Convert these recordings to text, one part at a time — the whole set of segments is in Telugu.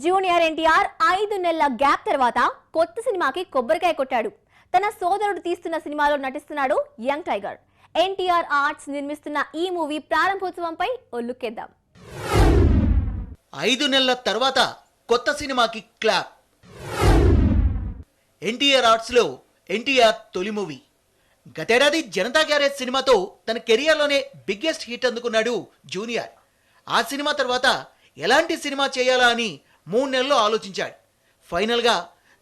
జూనియర్ ఎన్టీఆర్ 5 నెలల గ్యాప్ తర్వాత కొత్త సినిమాకి కొబ్బరికాయ కొట్టాడు. తన సోదరుడు తీస్తున్న సినిమాలో నటిస్తున్నాడు యంగ్ టైగర్. ఎన్టీఆర్ ఆర్ట్స్ నిర్మిస్తున్న ఈ మూవీ ప్రారంభోత్సవంపై ఓ లుక్ ఇద్దాం. 5 నెలల తర్వాత కొత్త సినిమాకి క్లాప్. ఎన్టీఆర్ ఆర్ట్స్ లో ఎన్టీఆర్ తొలి మూవీ. గతేడాది జనతా గ్యారేజ్ సినిమాతో తన కెరియర్లోనే బిగ్గెస్ట్ హిట్ అందుకున్నాడు జూనియర్. ఆ సినిమా తర్వాత ఎలాంటి సినిమా చేయాలా అని 3 నెలల్లో ఆలోచించాడు. ఫైనల్గా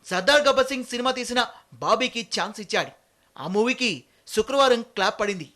సర్దార్ గబ్బర్ సింగ్ సినిమా తీసిన బాబీకి ఛాన్స్ ఇచ్చాడు. ఆ మూవీకి శుక్రవారం క్లాప్ పడింది.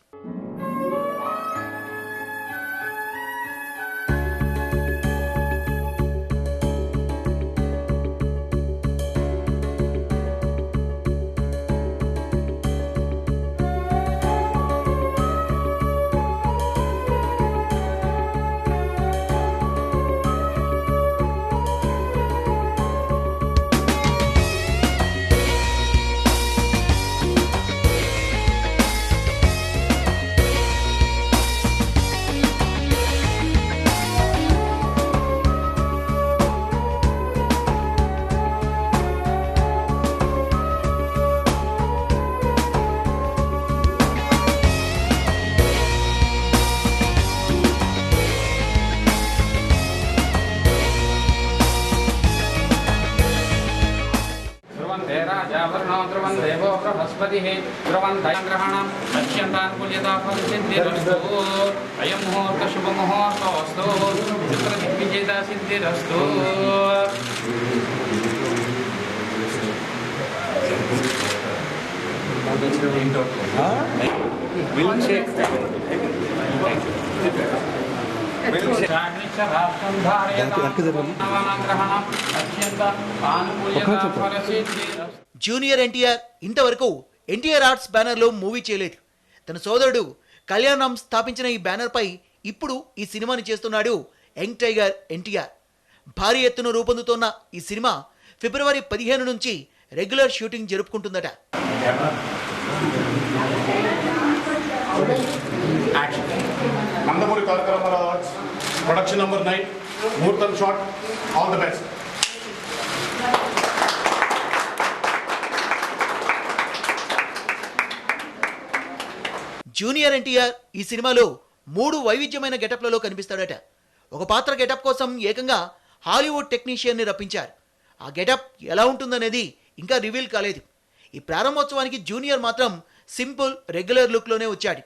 देवो बृहस्पतिः ध्रुवन्धयग्रहणं पश्यन्तानुकूल्यताफलसिद्धिरस्तु अयं मुहूर्तः शुभमुहूर्तोऽस्तु चित्रदिग्विजयता सिद्धिरस्तु. జూనియర్ ఎన్టీఆర్ ఇంతవరకు ఎన్టీఆర్ ఆర్ట్స్ బ్యానర్ లో మూవీ చేయలేదు. తన సోదరుడు కళ్యాణం స్థాపించిన ఈ బ్యానర్ పై ఇప్పుడు ఈ సినిమాని చేస్తున్నాడు యంగ్ టైగర్ ఎన్టీఆర్. భారీ ఎత్తున రూపొందుతోన్న ఈ సినిమా ఫిబ్రవరి 15 నుంచి regular shooting జరుపుకుంటుందట. Nandamuri Taraka Ramarao arts production number 9 ముహూర్తం shot. All the best. Junior NTR ఈ సినిమాలో 3 వైవిధ్యమైన గెటప్లలో కనిపిస్తాడట. ఒక పాత్ర గెటప్ కోసం ఏకంగా హాలీవుడ్ టెక్నీషియన్ని రప్పించారు. ఆ గెటప్ ఎలా ఉంటుందనేది ఇంకా రివీల్ కాలేదు. ఈ ప్రారంభోత్సవానికి జూనియర్ మాత్రం సింపుల్ రెగ్యులర్ లుక్లోనే వచ్చాడు.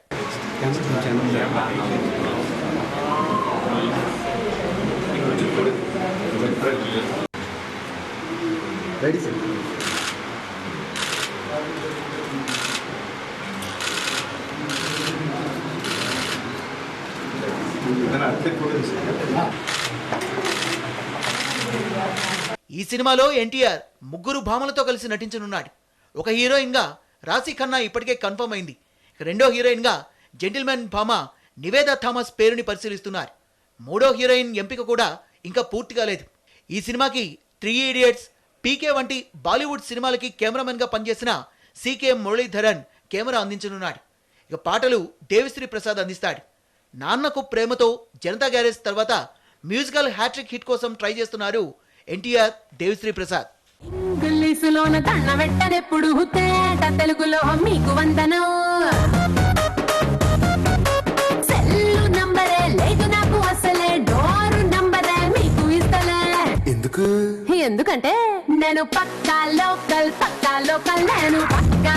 ఈ సినిమాలో ఎన్టీఆర్ 3 భామలతో కలిసి నటించనున్నాడు. ఒక హీరోయిన్ గా రాశి ఖన్నా ఇప్పటికే కన్ఫర్మ్ అయింది. రెండో హీరోయిన్ గా జెంటిల్మెన్ భామ నివేదా థామస్ పేరుని పరిశీలిస్తున్నారు. మూడో హీరోయిన్ ఎంపిక కూడా ఇంకా పూర్తి కాలేదు. ఈ సినిమాకి 3 ఇడియట్స్, పీకే వంటి బాలీవుడ్ సినిమాలకి కెమెరామెన్ గా పనిచేసిన సికే మురళీధరన్ కెమెరా అందించనున్నాడు. ఇక పాటలు దేవిశ్రీ ప్రసాద్ అందిస్తాడు. నాన్నకు ప్రేమతో జనతా గ్యారేజ్ తర్వాత మ్యూజికల్ హ్యాట్రిక్ హిట్ కోసం ట్రై చేస్తున్నారు ఎన్టీఆర్, దేవిశ్రీ ప్రసాద్. ఇంగ్లీషులోన కన్న వెట్టనెప్పుడు తేట తెలుగులో మీకు వందనం. సెల్లు నంబరే లేదు నాకు అసలే, డోరు నంబరే మీకు ఇస్తలే. ఎందుకంటే నేను పక్కా లోకల్ నేను పక్కా